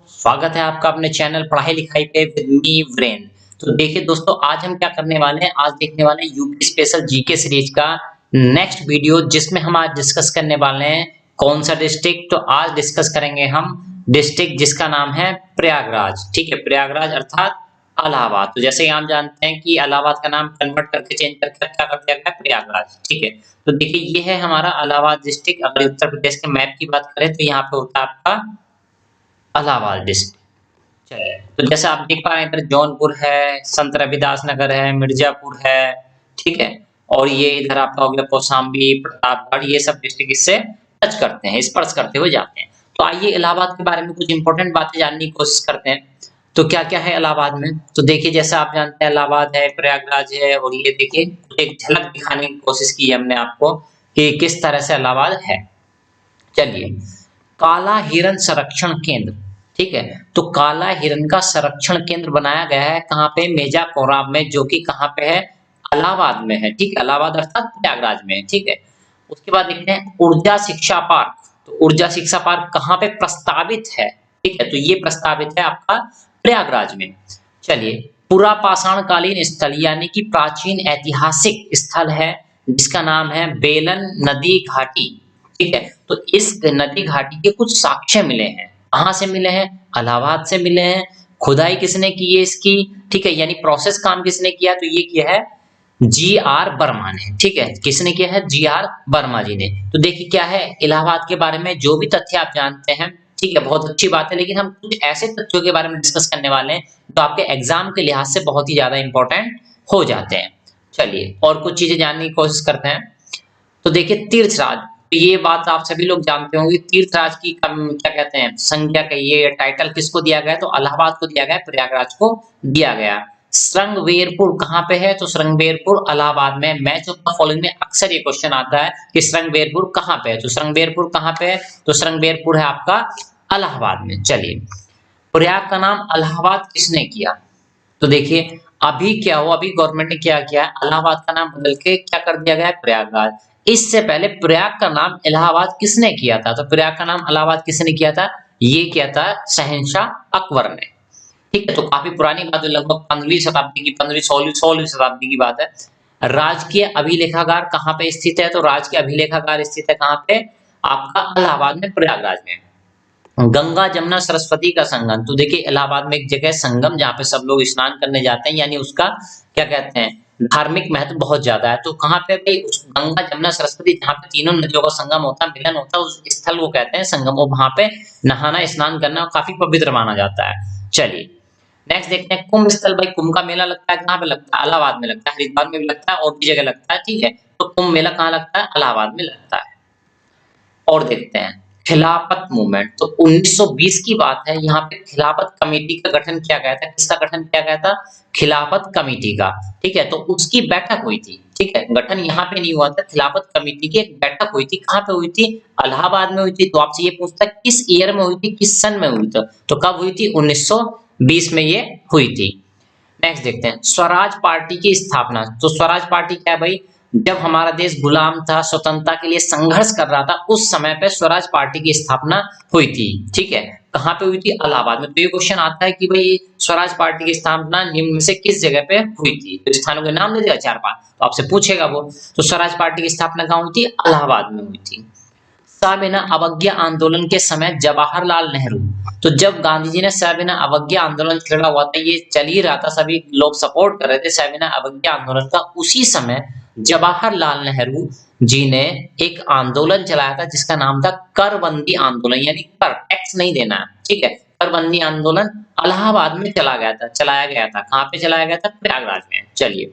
स्वागत है आपका अपने चैनल पढ़ाई लिखाई पे विद मी वीरेन। तो देखिए दोस्तों, आज हम क्या करने वाले हैं, आज देखने वाले हैं यूपी स्पेशल जीके सीरीज का नेक्स्ट वीडियो, जिसमें हम आज डिस्कस करने वाले हैं कौन सा डिस्ट्रिक्ट। तो आज डिस्कस करेंगे हम डिस्ट्रिक्ट जिसका नाम है प्रयागराज। ठीक है, प्रयागराज अर्थात इलाहाबाद। तो जैसे ही आप जानते हैं कि इलाहाबाद का नाम कन्वर्ट करके चेंज करके क्या कर दिया गया, प्रयागराज। ठीक है, तो देखिए ये है हमारा इलाहाबाद डिस्ट्रिक्ट। अगर उत्तर प्रदेश के मैप की बात करें तो यहाँ पे होता है आपका इलाहाबाद डिस्ट्रिक्ट। चलिए, तो जैसे आप देख पा रहे हैं इधर जौनपुर है, संत रविदास नगर है, मिर्जापुर है। ठीक है, और ये इधर आपका हो गया कौशाम्बी, प्रतापगढ़, ये सब डिस्ट्रिक्ट इससे टच करते हैं, स्पर्श करते हुए जाते हैं। तो आइए इलाहाबाद के बारे में कुछ इंपॉर्टेंट बातें जानने की कोशिश करते हैं। तो क्या क्या है इलाहाबाद में, तो देखिए जैसे आप जानते हैं इलाहाबाद है, प्रयागराज है, और ये देखिए एक झलक दिखाने की कोशिश की है हमने आपको कि किस तरह से इलाहाबाद है। चलिए, काला हिरण संरक्षण केंद्र। ठीक है, तो काला हिरण का संरक्षण केंद्र बनाया गया है कहाँ पे, मेजा कोराम में, जो कि कहाँ पे है, इलाहाबाद में है। ठीक है, इलाहाबाद अर्थात प्रयागराज में है। ठीक है, उसके बाद देखते हैं ऊर्जा शिक्षा पार्क। तो ऊर्जा शिक्षा पार्क कहाँ पे प्रस्तावित है। ठीक है, तो ये प्रस्तावित है आपका प्रयागराज में। चलिए, पुरा पाषाण कालीन स्थल यानी कि प्राचीन ऐतिहासिक स्थल है जिसका नाम है बेलन नदी घाटी। ठीक है, तो इस नदी घाटी के कुछ साक्ष्य मिले हैं। कहाँ से मिले हैं, इलाहाबाद से मिले हैं। खुदाई किसने की है इसकी, ठीक है, यानी प्रोसेस काम किसने किया, तो ये किया है जी आर वर्मा ने। ठीक है, किसने किया है, जी आर वर्मा जी ने। तो देखिए क्या है इलाहाबाद के बारे में जो भी तथ्य आप जानते हैं, ठीक है, बहुत अच्छी बात है, लेकिन हम कुछ ऐसे तथ्यों के बारे में डिस्कस करने वाले हैं जो आपके एग्जाम के लिहाज से बहुत ही ज्यादा इंपॉर्टेंट हो जाते हैं। चलिए, और कुछ चीजें जानने की कोशिश करते हैं। तो देखिए तीर्थराज, तो ये बात आप सभी लोग जानते होंगे, तीर्थराज की क्या कहते हैं संज्ञा का ये टाइटल किसको दिया गया है, तो इलाहाबाद को दिया गया है, प्रयागराज को दिया गया। श्रृंगवेरपुर कहाँ पे है, तो श्रृंगवेरपुर इलाहाबाद में। मैच ऑफ द फॉलोइंग में अक्सर ये क्वेश्चन आता है कि श्रृंगवेरपुर कहाँ पे है, तो श्रृंगवेरपुर कहाँ पे है, तो श्रृंगवेरपुर है आपका इलाहाबाद में। चलिए, प्रयाग का नाम इलाहाबाद किसने किया, तो देखिए अभी क्या हुआ, अभी गवर्नमेंट ने क्या किया है, इलाहाबाद का नाम बदल के क्या कर दिया गया है, प्रयागराज। इससे पहले प्रयाग का नाम इलाहाबाद किसने किया था, तो प्रयाग का नाम इलाहाबाद किसने किया था, ये किया था शहंशाह अकबर ने। ठीक है, तो काफी पुरानी बात है, लगभग 15वीं शताब्दी की, 15वीं 16वीं शताब्दी की बात है। राजकीय अभिलेखागार कहाँ पे स्थित है, तो राजकीय अभिलेखागार स्थित है कहाँ पे, आपका इलाहाबाद में, प्रयागराज में। गंगा जमुना सरस्वती का संगम, तो देखिए इलाहाबाद में एक जगह है संगम जहाँ पे सब लोग स्नान करने जाते हैं, यानी उसका क्या कहते हैं धार्मिक महत्व बहुत ज्यादा है। तो कहाँ पे भाई, उस गंगा जमुना सरस्वती जहाँ पे तीनों नदियों का संगम होता है, मिलन होता है, उस स्थल को कहते हैं संगम। वो वहां पे नहाना स्नान करना काफी पवित्र माना जाता है। चलिए नेक्स्ट देखते हैं कुंभ स्थल। भाई कुंभ का मेला लगता है कहाँ पे लगता है, इलाहाबाद में लगता है, हरिद्वार में भी लगता है और भी जगह लगता है। ठीक है, तो कुंभ मेला कहाँ लगता है, इलाहाबाद में लगता है। और देखते हैं खिलाफत मूवमेंट, तो 1920 की बात है, यहाँ पे खिलाफत कमेटी का गठन किया गया था। किसका गठन किया गया था, खिलाफत कमेटी का। ठीक है, तो उसकी बैठक हुई थी। ठीक है, गठन यहाँ पे नहीं हुआ था, खिलाफत कमेटी की एक बैठक हुई थी। कहाँ पे हुई थी, इलाहाबाद में हुई थी। तो आपसे ये पूछता है किस ईयर में हुई थी, किस सन में हुई थी, तो कब हुई थी, 1920 में ये हुई थी। नेक्स्ट देखते हैं स्वराज पार्टी की स्थापना। तो स्वराज पार्टी क्या है भाई, जब हमारा देश गुलाम था, स्वतंत्रता के लिए संघर्ष कर रहा था, उस समय पे स्वराज पार्टी की स्थापना हुई थी। ठीक है, कहाँ पे हुई थी, इलाहाबाद में। तो ये क्वेश्चन आता है कि भाई स्वराज पार्टी की स्थापना निम्न में से किस जगह पे हुई थी, तो स्थानों के नाम दे देगा 4-5, तो आपसे पूछेगा वो। तो स्वराज पार्टी की स्थापना कहाँ हुई थी, इलाहाबाद में हुई थी। सविनय अवज्ञा आंदोलन के समय जवाहरलाल नेहरू, तो जब गांधी जी ने सविनय अवज्ञा आंदोलन छेड़ा हुआ था, ये चल ही रहा था, सभी लोग सपोर्ट कर रहे थे सविनय अवज्ञा आंदोलन का, उसी समय जवाहरलाल नेहरू जी ने एक आंदोलन चलाया था जिसका नाम था करबंदी आंदोलन, यानी कर टैक्स नहीं देना है। ठीक है, करबंदी आंदोलन इलाहाबाद में चलाया गया था। कहाँ पे चलाया गया था, प्रयागराज में। चलिए,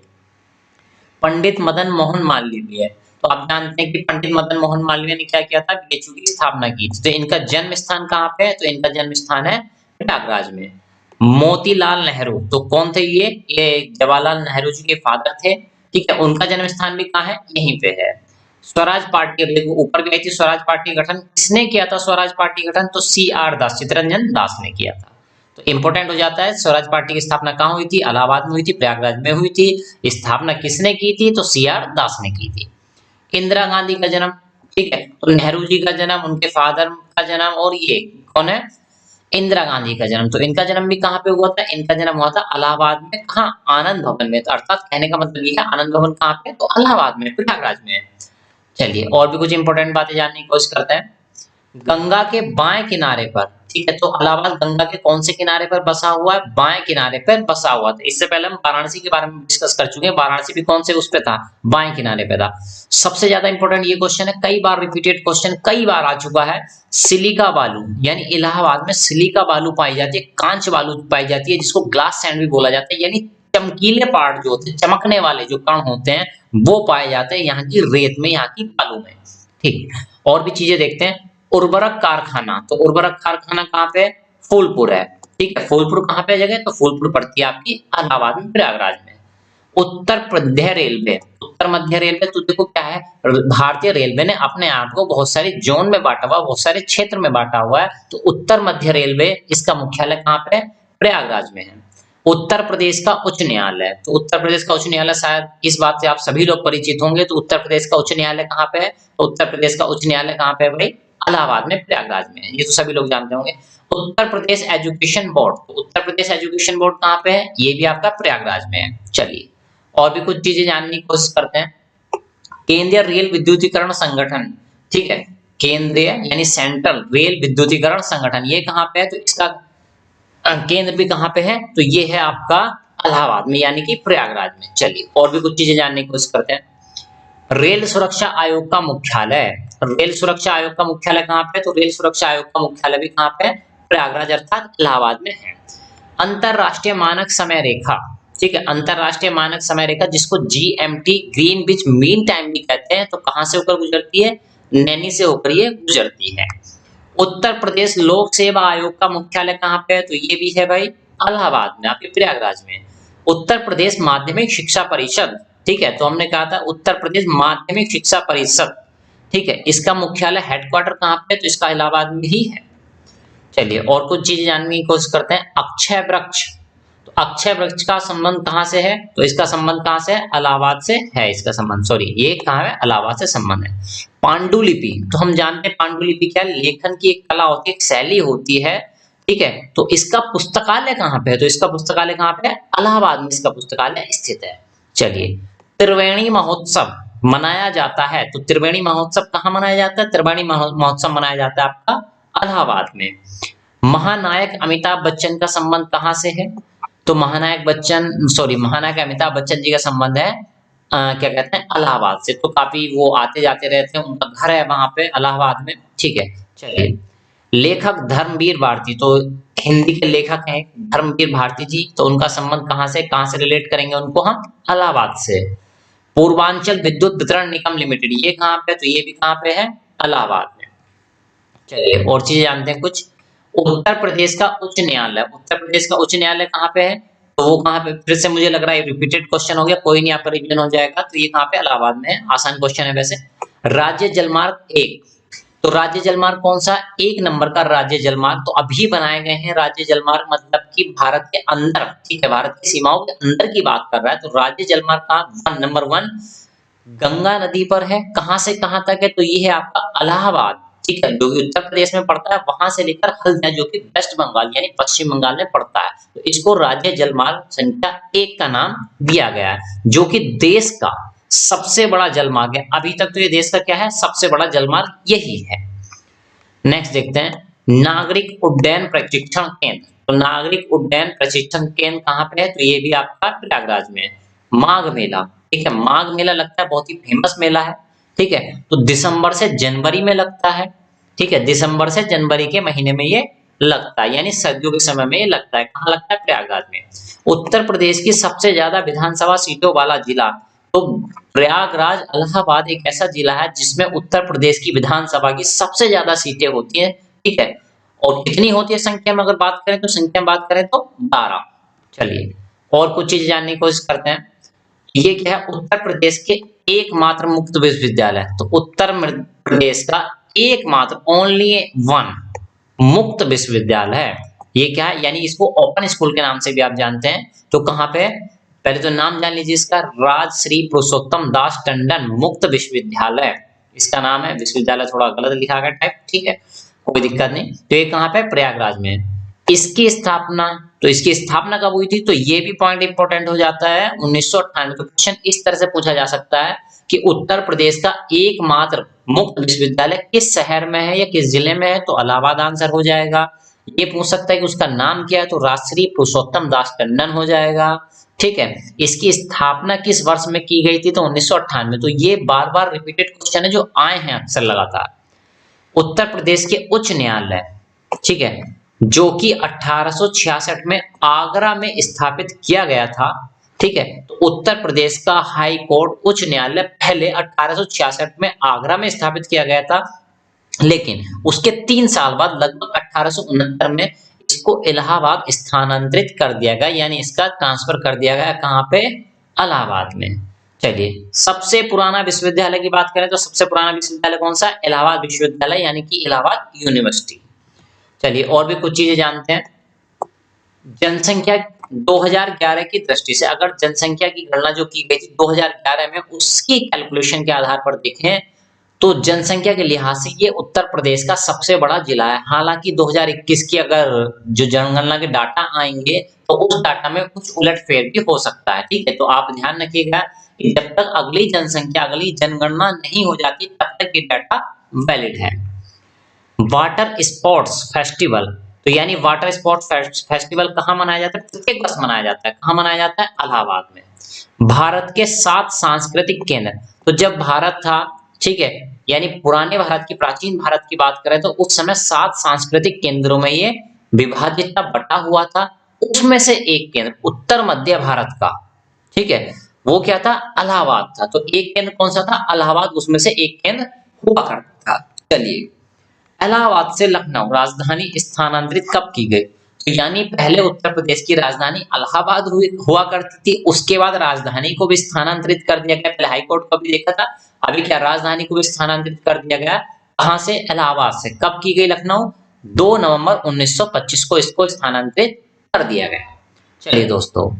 पंडित मदन मोहन मालवीय, तो आप जानते हैं कि पंडित मदन मोहन मालवीय ने क्या किया था, बीएचयू की स्थापना की थी। तो इनका जन्म स्थान कहाँ पे है, तो इनका जन्म स्थान है प्रयागराज में। मोतीलाल नेहरू, तो कौन थे ये जवाहरलाल नेहरू जी के फादर थे। ठीक है, उनका जन्म स्थान भी कहाँ है, यहीं पे है। स्वराज पार्टी, देखो ऊपर गई थी स्वराज पार्टी गठन, किसने किया था स्वराज पार्टी गठन, तो सी आर दास, चित्तरंजन दास ने किया था। तो इंपॉर्टेंट हो जाता है, स्वराज पार्टी की स्थापना कहाँ हुई थी, इलाहाबाद में हुई थी, प्रयागराज में हुई थी। स्थापना किसने की थी, तो सी आर दास ने की थी। इंदिरा गांधी का जन्म, ठीक है, तो नेहरू जी का जन्म, उनके फादर का जन्म, और ये कौन है, इंदिरा गांधी का जन्म, तो इनका जन्म भी कहाँ पे हुआ था? इनका जन्म हुआ था इलाहाबाद में, कहाँ? आनंद भवन में। तो अर्थात कहने का मतलब ये है आनंद भवन कहाँ पे? तो इलाहाबाद में, प्रयागराज में। चलिए और भी कुछ इंपॉर्टेंट बातें जानने की कोशिश करते हैं। गंगा के बाएं किनारे पर, ठीक है, तो इलाहाबाद गंगा के कौन से किनारे पर बसा हुआ है? बाएं किनारे पर बसा हुआ था। इससे पहले हम वाराणसी के बारे में डिस्कस कर चुके हैं, वाराणसी भी कौन से उस पे था? बाएं किनारे पे था। सबसे ज्यादा इंपॉर्टेंट ये क्वेश्चन है, कई बार रिपीटेड क्वेश्चन, कई बार आ चुका है। सिलिका बालू, यानी इलाहाबाद में सिलिका बालू पाई जाती है, कांच बालू पाई जाती है, जिसको ग्लास सैंड भी बोला जाता है, यानी चमकीले पार्ट जो होते हैं, चमकने वाले जो कण होते हैं, वो पाए जाते हैं यहाँ की रेत में, यहाँ की बालू में। ठीक, और भी चीजें देखते हैं। उर्वरक कारखाना, तो उर्वरक कारखाना कहाँ पे? फूलपुर है। ठीक है, फूलपुर कहाँ पे जगह? तो फूलपुर पड़ती है आपकी इलाहाबाद में, प्रयागराज में। उत्तर मध्य रेलवे, उत्तर मध्य रेलवे, तो देखो क्या है, भारतीय रेलवे ने अपने आप को बहुत सारे जोन में बांटा हुआ, बहुत सारे क्षेत्र में बांटा हुआ है। तो उत्तर मध्य रेलवे, इसका मुख्यालय कहाँ पे? प्रयागराज में है। उत्तर प्रदेश का उच्च न्यायालय, तो उत्तर प्रदेश का उच्च न्यायालय, शायद इस बात से आप सभी लोग परिचित होंगे। तो उत्तर प्रदेश का उच्च न्यायालय कहाँ पे है? तो उत्तर प्रदेश का उच्च न्यायालय कहाँ पे है भाई? इलाहाबाद में, प्रयागराज में है। ये तो सभी लोग जानते होंगे। उत्तर प्रदेश एजुकेशन बोर्ड, तो उत्तर प्रदेश एजुकेशन बोर्ड कहाँ पे है? ये भी आपका प्रयागराज में है। चलिए और भी कुछ चीजें जानने की कोशिश करते हैं। केंद्रीय रेल विद्युतीकरण संगठन, ठीक है, केंद्रीय यानी सेंट्रल रेल विद्युतीकरण संगठन, ये कहाँ पे है? तो इसका केंद्र भी कहाँ पे है? तो ये है आपका इलाहाबाद में, यानी कि प्रयागराज में। चलिए और भी कुछ चीजें जानने की कोशिश करते हैं। रेल सुरक्षा आयोग का मुख्यालय, रेल सुरक्षा आयोग का मुख्यालय कहाँ पे? तो रेल सुरक्षा आयोग का मुख्यालय भी कहाँ पे है? प्रयागराज अर्थात इलाहाबाद में है। अंतरराष्ट्रीय मानक समय रेखा, ठीक है, अंतरराष्ट्रीय मानक समय रेखा, जिसको जीएमटी ग्रीनविच मीन टाइम भी कहते हैं, तो कहां से होकर गुजरती है? नैनी से होकर ये गुजरती है। उत्तर प्रदेश लोक सेवा आयोग का मुख्यालय कहाँ पे है? तो ये भी है भाई इलाहाबाद में, आपके प्रयागराज में। उत्तर प्रदेश माध्यमिक शिक्षा परिषद, ठीक है, तो हमने कहा था उत्तर प्रदेश माध्यमिक शिक्षा परिषद, ठीक है, इसका मुख्यालय हेडक्वार्टर कहाँ पे है? तो इसका इलाहाबाद में ही है। चलिए और कुछ चीजें जानने की कोशिश करते हैं। अक्षय वृक्ष, तो अक्षय वृक्ष का संबंध कहाँ से है? तो इसका संबंध कहाँ से है? इलाहाबाद से है इसका संबंध, सॉरी ये कहाँ है? इलाहाबाद से संबंध है। पांडुलिपि, तो हम जानते हैं पांडुलिपि क्या है? लेखन की एक कला होती है, एक शैली होती है, ठीक है, तो इसका पुस्तकालय कहाँ पे है? तो इसका पुस्तकालय कहाँ पे है? इलाहाबाद में इसका पुस्तकालय स्थित है। चलिए त्रिवेणी महोत्सव मनाया जाता है, तो त्रिवेणी महोत्सव कहाँ मनाया जाता है? त्रिवेणी महोत्सव मनाया जाता है आपका इलाहाबाद में। महानायक अमिताभ बच्चन का संबंध कहाँ से है? तो महानायक अमिताभ बच्चन जी का संबंध है क्या कहते हैं? इलाहाबाद से। तो काफी वो आते जाते रहते हैं, उनका घर है वहां पे इलाहाबाद में, ठीक है। चलिए लेखक धर्मवीर भारती, तो हिंदी के लेखक हैं धर्मवीर भारती जी, तो उनका संबंध कहाँ से रिलेट करेंगे उनको हम? इलाहाबाद से। पूर्वांचल विद्युत वितरण निगम लिमिटेड, ये कहाँ पे? तो ये भी कहाँ पे है? इलाहाबाद में। चलिए और चीजें जानते हैं कुछ। उत्तर प्रदेश का उच्च न्यायालय, उत्तर प्रदेश का उच्च न्यायालय कहाँ पे है? तो वो कहाँ पे? फिर से मुझे लग रहा है रिपीटेड क्वेश्चन हो गया, कोई नहीं, आपका रिवीजन हो जाएगा। तो ये कहाँ पे? इलाहाबाद में है, आसान क्वेश्चन है वैसे। राज्य जलमार्ग एक, तो राज्य जलमार्ग कौन सा? एक नंबर का राज्य जलमार्ग, तो अभी बनाए गए हैं राज्य जलमार्ग, मतलब कि भारत के अंदर, ठीक है, भारत की सीमाओं के अंदर की बात कर रहा है। तो राज्य जलमार्ग का नंबर 1 गंगा नदी पर है, कहां से कहां तक है? तो ये है आपका इलाहाबाद, ठीक है, जो कि उत्तर प्रदेश में पड़ता है, वहां से लेकर हल्दिया जो कि वेस्ट बंगाल यानी पश्चिम बंगाल में पड़ता है, तो इसको राज्य जलमार्ग संख्या 1 का नाम दिया गया है, जो कि देश का सबसे बड़ा जलमार्ग है। अभी तक तो ये देश का क्या है? सबसे बड़ा जलमार्ग यही है। नेक्स्ट देखते हैं नागरिक उड्डयन प्रशिक्षण केंद्र, तो नागरिक उड्डयन प्रशिक्षण केंद्र कहाँ पे है? तो ये भी आपका प्रयागराज में है। माघ मेला, ठीक है, माघ मेला लगता है, बहुत ही फेमस मेला है, ठीक है, तो दिसंबर से जनवरी में लगता है, ठीक है, दिसंबर से जनवरी के महीने में ये लगता है, यानी सर्दियों के समय में ये लगता है। कहाँ लगता है? प्रयागराज में। उत्तर प्रदेश की सबसे ज्यादा विधानसभा सीटों वाला जिला, तो प्रयागराज इलाहाबाद एक ऐसा जिला है जिसमें उत्तर प्रदेश की विधानसभा की सबसे ज्यादा सीटें होती हैं, ठीक है, और कितनी होती है संख्या में अगर बात करें तो? संख्या में बात करें तो 12। चलिए और कुछ चीज जानने की कोशिश करते हैं। ये क्या है? उत्तर प्रदेश के एकमात्र मुक्त विश्वविद्यालय, तो उत्तर प्रदेश का एकमात्र ओनली 1 मुक्त विश्वविद्यालय है। ये क्या है? यानी इसको ओपन स्कूल के नाम से भी आप जानते हैं। तो कहाँ पे? पहले तो नाम जान लीजिए इसका, राजश्री पुरुषोत्तम दास टंडन मुक्त विश्वविद्यालय इसका नाम है। विश्वविद्यालय थोड़ा गलत लिखा गया टाइप, ठीक है, कोई दिक्कत नहीं। तो ये कहाँ पे? प्रयागराज में। इसकी स्थापना, तो इसकी स्थापना कब हुई थी, तो ये भी पॉइंट इंपॉर्टेंट हो जाता है 1998। तो क्वेश्चन इस तरह से पूछा जा सकता है कि उत्तर प्रदेश का एकमात्र मुक्त विश्वविद्यालय किस शहर में है या किस जिले में है, तो इलाहाबाद आंसर हो जाएगा। ये पूछ सकता है कि उसका नाम क्या है, तो राजश्री पुरुषोत्तम दास टंडन हो जाएगा। ठीक है, इसकी स्थापना किस वर्ष में की गई थी, तो 1998। तो ये बार बार रिपीटेड क्वेश्चन है जो आए हैं अक्सर लगातार। उत्तर प्रदेश के उच्च न्यायालय, ठीक है, जो कि 1866 में आगरा में स्थापित किया गया था। ठीक है, तो उत्तर प्रदेश का हाई कोर्ट उच्च न्यायालय पहले 1866 में आगरा में स्थापित किया गया था, लेकिन उसके 3 साल बाद लगभग 1869 में इसको इलाहाबाद स्थानांतरित कर दिया गया, यानी इसका ट्रांसफर कर दिया गया कहां पे, इलाहाबाद में। चलिए, सबसे पुराना विश्वविद्यालय की बात करें तो सबसे पुराना विश्वविद्यालय कौन सा, इलाहाबाद विश्वविद्यालय यानी कि इलाहाबाद यूनिवर्सिटी। चलिए और भी कुछ चीजें जानते हैं। जनसंख्या 2011 की दृष्टि से, अगर जनसंख्या की गणना जो की गई थी 2011 में, उसकी कैलकुलेशन के आधार पर देखें तो जनसंख्या के लिहाज से ये उत्तर प्रदेश का सबसे बड़ा जिला है। हालांकि 2021 की अगर जो जनगणना के डाटा आएंगे तो उस डाटा में कुछ उलटफेर भी हो सकता है। ठीक है, तो आप ध्यान रखिएगा कि जब तक अगली जनसंख्या, अगली जनगणना नहीं हो जाती तब तक ये डाटा वैलिड है। वाटर स्पोर्ट्स फेस्टिवल, तो यानी वाटर स्पोर्ट्स फेस्टिवल कहाँ मनाया जाता है, प्रत्येक वर्ष मनाया जाता है। कहाँ मनाया जाता है, इलाहाबाद में। भारत के 7 सांस्कृतिक केंद्र, तो जब भारत था, ठीक है, यानी पुराने भारत की, प्राचीन भारत की बात करें तो उस समय 7 सांस्कृतिक केंद्रों में ये विभाजित था, बटा हुआ था। उसमें से एक केंद्र उत्तर मध्य भारत का, ठीक है, वो क्या था, इलाहाबाद था। तो एक केंद्र कौन सा था, इलाहाबाद, उसमें से एक केंद्र हुआ करता था। चलिए, इलाहाबाद से लखनऊ राजधानी स्थानांतरित कब की गई, तो यानी पहले उत्तर प्रदेश की राजधानी इलाहाबाद हुआ करती थी, उसके बाद राजधानी को भी स्थानांतरित कर दिया गया। पहले हाईकोर्ट को भी देखा था, अभी क्या राजधानी को भी स्थानांतरित कर दिया गया। कहां से, इलाहाबाद से। कब की गई, लखनऊ 2 नवंबर 1925 को इसको स्थानांतरित कर दिया गया। चलिए दोस्तों,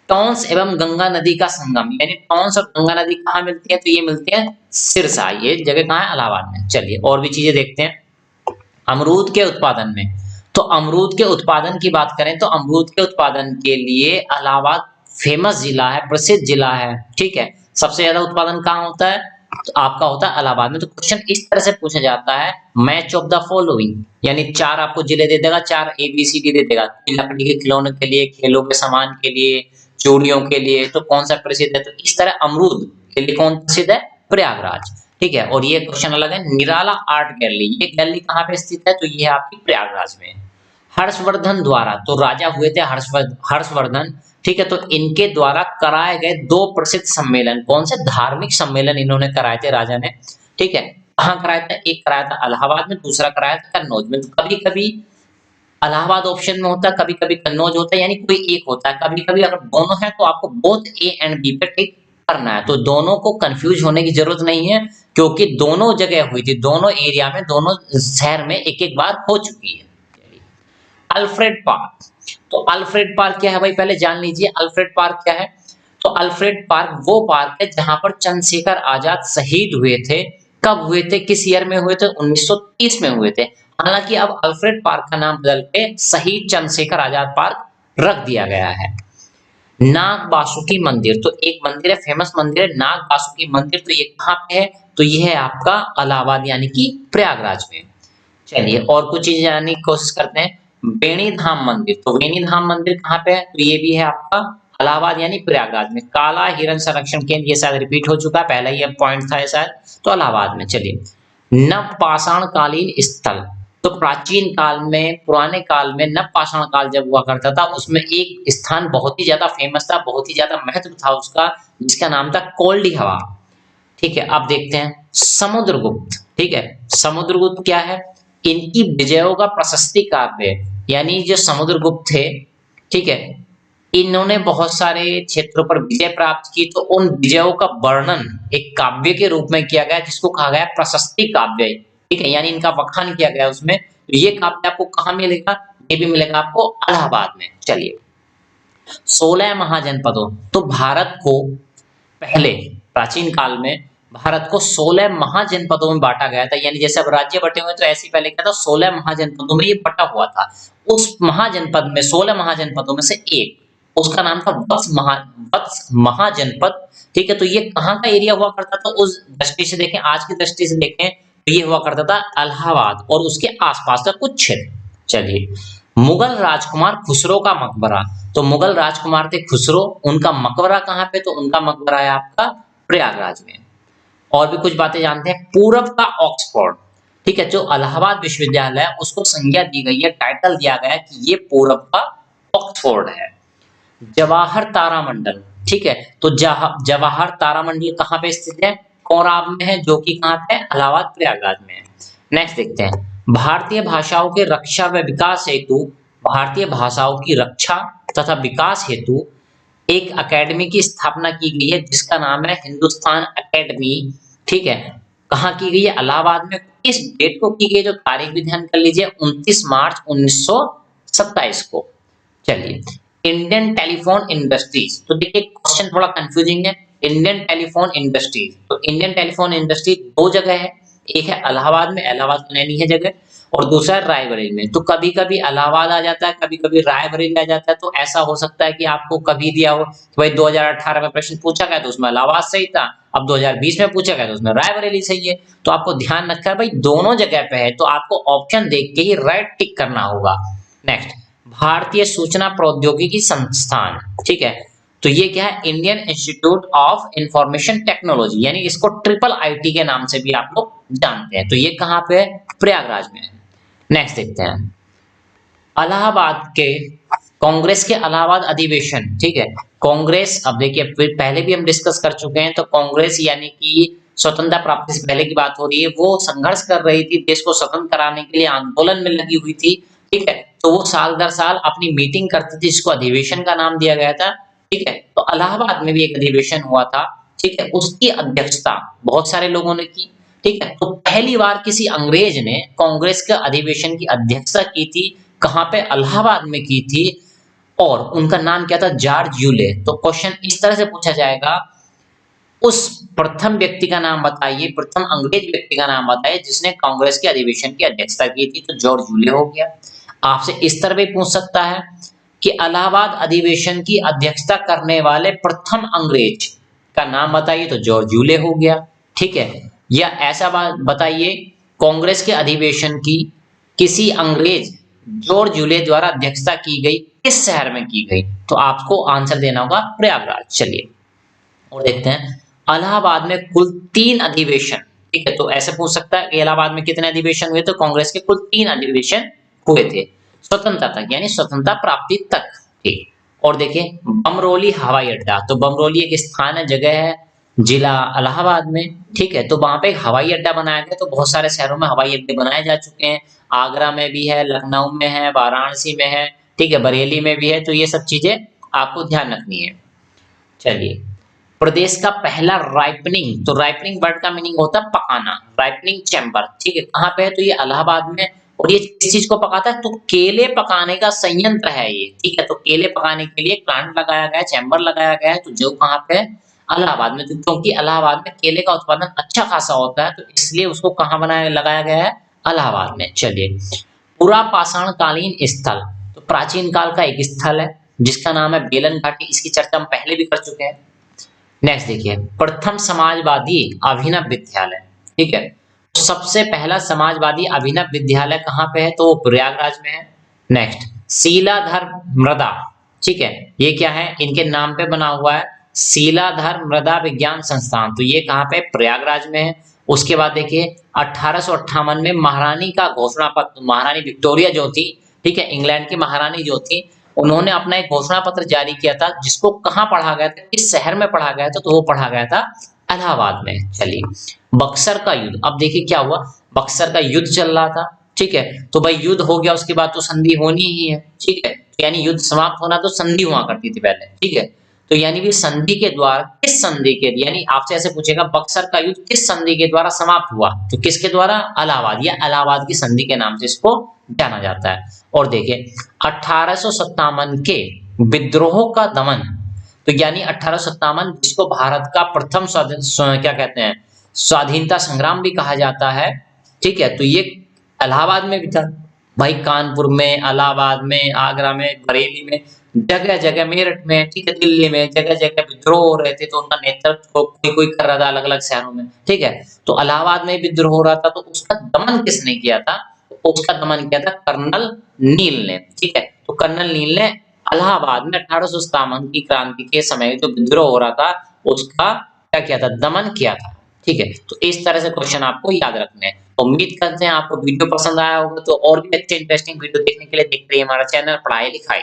टॉन्स एवं गंगा नदी का संगम, यानी टॉन्स और गंगा नदी कहाँ मिलती है, तो ये मिलती है सिरसा। ये जगह कहाँ है, इलाहाबाद में। चलिए और भी चीजें देखते हैं। अमरूद के उत्पादन में, तो अमरूद के उत्पादन की बात करें तो अमरूद के उत्पादन के लिए इलाहाबाद फेमस जिला है, प्रसिद्ध जिला है। ठीक है, सबसे ज्यादा उत्पादन कहाँ होता है, तो आपका होता है इलाहाबाद में। तो क्वेश्चन इस तरह से पूछा जाता है, मैच ऑफ द फॉलोइंग, यानी 4 आपको जिले दे देगा, 4 ABCD दे देगा। लकड़ी के खिलौने के लिए, खेलों के सामान के लिए, चूड़ियों के लिए, तो कौन सा प्रसिद्ध है, तो इस तरह अमरूद के लिए कौन प्रसिद्ध है, प्रयागराज। ठीक है, और ये क्वेश्चन अलग है, निराला आर्ट गैलरी, ये गैलरी कहाँ पे स्थित है, तो ये है आपकी प्रयागराज में। हर्षवर्धन द्वारा, तो राजा हुए थे हर्षवर्धन, ठीक है, तो इनके द्वारा कराए गए 2 प्रसिद्ध सम्मेलन, कौन से, धार्मिक सम्मेलन इन्होंने कराए थे राजा ने। ठीक है, कहाँ कराया था, एक कराया था इलाहाबाद में, दूसरा कराया था कन्नौज में। तो कभी कभी इलाहाबाद ऑप्शन में होता है, कभी कभी कन्नौज होता है, यानी कोई एक होता है। कभी कभी अगर दोनों है तो आपको बोथ A एंड B पे टिक करना है। तो दोनों को कंफ्यूज होने की जरूरत नहीं है, क्योंकि दोनों जगह हुई थी, दोनों एरिया में, दोनों शहर में एक एक बार हो चुकी है। अल्फ्रेड पार्क, तो अल्फ्रेड पार्क क्या है भाई, पहले जान लीजिए अल्फ्रेड पार्क क्या है। तो अल्फ्रेड पार्क वो पार्क है जहां पर चंद्रशेखर आजाद शहीद हुए थे। कब हुए थे, किस ईयर में हुए थे, 1930 में हुए थे। हालांकि अब अल्फ्रेड पार्क का नाम बदल के शहीद चंद्रशेखर आजाद पार्क रख दिया गया है। नाग बासुकी मंदिर, तो एक मंदिर है, फेमस मंदिर है नाग बासुकी मंदिर, तो ये कहाँ पे है, तो ये है आपका इलाहाबाद यानी कि प्रयागराज में। चलिए और कुछ चीजें जानने की कोशिश करते हैं। बेणी धाम मंदिर, तो बेणी धाम मंदिर कहाँ पे है, तो ये भी है आपका इलाहाबाद यानी प्रयागराज में। काला हिरण संरक्षण केंद्र, ये शायद रिपीट हो चुका है, पहला ये पॉइंट था शायद, तो इलाहाबाद में। चलिए, नवपाषाण कालीन स्थल, तो प्राचीन काल में, पुराने काल में नवपाषाण काल जब हुआ करता था, उसमें एक स्थान बहुत ही ज्यादा फेमस था, बहुत ही ज्यादा महत्व था उसका, जिसका नाम था कोल्डी हवा। ठीक है, अब देखते हैं समुद्रगुप्त। ठीक है, समुद्रगुप्त क्या है, इनकी विजयों का प्रशस्ति काव्य, यानी जो समुद्रगुप्त थे, ठीक है, इन्होंने बहुत सारे क्षेत्रों पर विजय प्राप्त की, तो उन विजयों का वर्णन एक काव्य के रूप में किया गया, जिसको कहा गया प्रशस्ति काव्य। ठीक है, यानी इनका वखान किया गया उसमें। तो ये काव्य आपको कहाँ मिलेगा, ये भी मिलेगा आपको इलाहाबाद में। चलिए, 16 महाजनपदों, तो भारत को पहले प्राचीन काल में भारत को 16 महाजनपदों में बांटा गया था। यानी जैसे अब राज्य बटे हुए तो ऐसे ही पहले क्या था, 16 महाजनपदों में ये बटा हुआ था। उस महाजनपद में 16 महाजनपदों में से एक, उसका नाम था वत्स महाजनपद। ठीक है, तो ये कहाँ का एरिया हुआ करता था उस दृष्टि से देखें, आज की दृष्टि से देखें तो ये हुआ करता था इलाहाबाद और उसके आसपास का कुछ क्षेत्र। चलिए, मुगल राजकुमार खुसरो का मकबरा। तो मुगल राजकुमार थे खुसरो, उनका मकबरा कहाँ पे, तो उनका मकबरा है आपका प्रयागराज में। और भी कुछ बातें जानते हैं। पूरब का ऑक्सफोर्ड, ठीक है, जो इलाहाबाद विश्वविद्यालय है उसको संज्ञा दी गई है, टाइटल दिया गया है कि ये पूरब का ऑक्सफोर्ड है। जवाहर तारामंडल, ठीक है, तो जवाहर तारामंडल कहाँ पे स्थित है, कोराब में है, जो कि कहाँ पे है, इलाहाबाद प्रयागराज में है। नेक्स्ट देखते हैं, भारतीय भाषाओं के रक्षा व विकास हेतु, भारतीय भाषाओं की रक्षा तथा विकास हेतु एक अकेडमी की स्थापना की गई है जिसका नाम है हिंदुस्तान अकेडमी। ठीक है, कहाँ की गई है, इलाहाबाद में। इस डेट को की गई, जो तारीख भी ध्यान कर लीजिए, 29 मार्च 1927 को। चलिए, इंडियन टेलीफोन इंडस्ट्रीज, तो देखिए क्वेश्चन थोड़ा कंफ्यूजिंग है। इंडियन टेलीफोन इंडस्ट्रीज, तो इंडियन टेलीफोन इंडस्ट्री दो जगह है, एक है इलाहाबाद में, इलाहाबाद तो नैनी है जगह, और दूसरा है रायबरेली में। तो कभी कभी इलाहाबाद आ जाता है, कभी कभी रायबरेली आ जाता है। तो ऐसा हो सकता है कि आपको कभी दिया हो कि भाई 2018 में प्रश्न पूछा गया तो उसमें इलाहाबाद सही था, अब 2020 में पूछा गया तो उसमें रायबरेली सही है। तो आपको ध्यान रखना है भाई दोनों जगह पे है, तो आपको ऑप्शन देख के ही राइट टिक करना होगा। नेक्स्ट, भारतीय सूचना प्रौद्योगिकी संस्थान, ठीक है, तो ये क्या है, Indian institute of information technology, यानी इसको ट्रिपल आईटी के नाम से भी आप लोग जानते हैं। तो ये कहाँ पे है, प्रयागराज में है। नेक्स्ट देखते हैं, इलाहाबाद के कांग्रेस के इलाहाबाद अधिवेशन, ठीक है, कांग्रेस, अब देखिए पहले भी हम डिस्कस कर चुके हैं, तो कांग्रेस यानी कि स्वतंत्रता प्राप्ति से पहले की बात हो रही है, वो संघर्ष कर रही थी, देश को स्वतंत्र कराने के लिए आंदोलन में लगी हुई थी। ठीक है, तो वो साल दर साल अपनी मीटिंग करती थी, जिसको अधिवेशन का नाम दिया गया था। ठीक है, तो इलाहाबाद में भी एक अधिवेशन हुआ था। ठीक है, उसकी अध्यक्षता बहुत सारे लोगों ने की। ठीक है, तो पहली बार किसी अंग्रेज ने कांग्रेस के अधिवेशन की अध्यक्षता की थी, कहां पे, इलाहाबाद में की थी, और उनका नाम क्या था, जॉर्ज यूले। तो क्वेश्चन इस तरह से पूछा जाएगा, उस प्रथम व्यक्ति का नाम बताइए, प्रथम अंग्रेज व्यक्ति का नाम बताइए जिसने कांग्रेस के अधिवेशन की अध्यक्षता की थी, तो जॉर्ज यूले हो गया। आपसे इस तरह भी पूछ सकता है कि इलाहाबाद अधिवेशन की अध्यक्षता करने वाले प्रथम अंग्रेज का नाम बताइए, तो जॉर्ज यूले हो गया। ठीक है, या ऐसा बात बताइए, कांग्रेस के अधिवेशन की किसी अंग्रेज जॉर्ज यूले द्वारा अध्यक्षता की गई किस शहर में की गई, तो आपको आंसर देना होगा प्रयागराज। चलिए, और देखते हैं, इलाहाबाद में कुल 3 अधिवेशन, ठीक है, तो ऐसे पूछ सकता है कि इलाहाबाद में कितने अधिवेशन हुए, तो कांग्रेस के कुल 3 अधिवेशन हुए थे, स्वतंत्रता तक, यानी स्वतंत्रता प्राप्ति तक। ठीक, और देखिए, बमरोली हवाई अड्डा, तो बमरोली एक स्थान है, जगह है, जिला इलाहाबाद में। ठीक है, तो वहां पे एक हवाई अड्डा बनाया गया, तो बहुत सारे शहरों में हवाई अड्डे बनाए जा चुके हैं, आगरा में भी है, लखनऊ में है, वाराणसी में है, ठीक है, बरेली में भी है। तो ये सब चीजें आपको ध्यान रखनी है। चलिए, प्रदेश का पहला राइपनिंग, तो राइपनिंग वर्ड का मीनिंग होता है पकाना, राइपनिंग चैम्बर, ठीक है, कहाँ पे है, तो ये इलाहाबाद में। और ये किस चीज को पकाता है, तो केले पकाने का संयंत्र है ये। ठीक है, तो केले पकाने के लिए प्लांट लगाया गया है, चैम्बर लगाया गया है, तो जो कहाँ पे है, इलाहाबाद में। तो क्योंकि इलाहाबाद में केले का उत्पादन अच्छा खासा होता है, तो इसलिए उसको कहाँ बनाया लगाया गया है, इलाहाबाद में। चलिए, पुरा पाषाण कालीन स्थल, तो प्राचीन काल का एक स्थल है जिसका नाम है बेलन घाटी, इसकी चर्चा हम पहले भी कर चुके हैं। नेक्स्ट देखिए, प्रथम समाजवादी अभिनव विद्यालय, ठीक है, तो सबसे पहला समाजवादी अभिनव विद्यालय कहाँ पे है, तो वो प्रयागराज में है। नेक्स्ट, शीलाधर मृदा, ठीक है, ये क्या है, इनके नाम पे बना हुआ है, शीलाधर मृदा विज्ञान संस्थान, तो ये कहाँ पे, प्रयागराज में है। उसके बाद देखिए, 1858 में महारानी का घोषणा पत्र, महारानी विक्टोरिया जो थी, ठीक है, इंग्लैंड की महारानी जो थी, उन्होंने अपना एक घोषणा पत्र जारी किया था, जिसको कहाँ पढ़ा गया था, किस शहर में पढ़ा गया था, तो वो पढ़ा गया था इलाहाबाद में। चलिए, बक्सर का युद्ध, अब देखिए क्या हुआ, बक्सर का युद्ध चल रहा था, ठीक है, तो भाई युद्ध हो गया, उसके बाद तो संधि होनी ही है, ठीक है, यानी युद्ध समाप्त होना, तो संधि हुआ करती थी पहले, ठीक है, तो यानी भी संधि के द्वारा, किस संधि के, यानी आपसे ऐसे पूछेगा बक्सर का युद्ध किस संधि के द्वारा समाप्त हुआ, तो किसके द्वारा, इलाहाबाद, या इलाहाबाद की संधि के नाम से इसको जाना जाता है। और देखिए, 1857 के विद्रोह का दमन, तो यानी 1857 जिसको भारत का प्रथम क्या कहते हैं, स्वाधीनता संग्राम भी कहा जाता है। ठीक है, तो ये इलाहाबाद में भी था भाई, कानपुर में, इलाहाबाद में, आगरा में, बरेली में, जगह जगह, मेरठ में, ठीक है, दिल्ली में, जगह जगह विद्रोह हो रहे थे, तो उनका नेतृत्व कोई कोई कर रहा था अलग अलग शहरों में। ठीक है, तो इलाहाबाद में विद्रोह हो रहा था, तो उसका दमन किसने किया था? तो उसका दमन किया था कर्नल नील ने। ठीक है, तो कर्नल नील ने इलाहाबाद में 1857 की क्रांति के समय जो विद्रोह हो रहा था उसका क्या किया था? दमन किया था। ठीक है, तो इस तरह से क्वेश्चन आपको याद रखने हैं। उम्मीद करते हैं आपको वीडियो पसंद आया होगा, तो और भी अच्छे इंटरेस्टिंग वीडियो देखने के लिए देखते रहिए हमारा चैनल पढ़ाई लिखाई।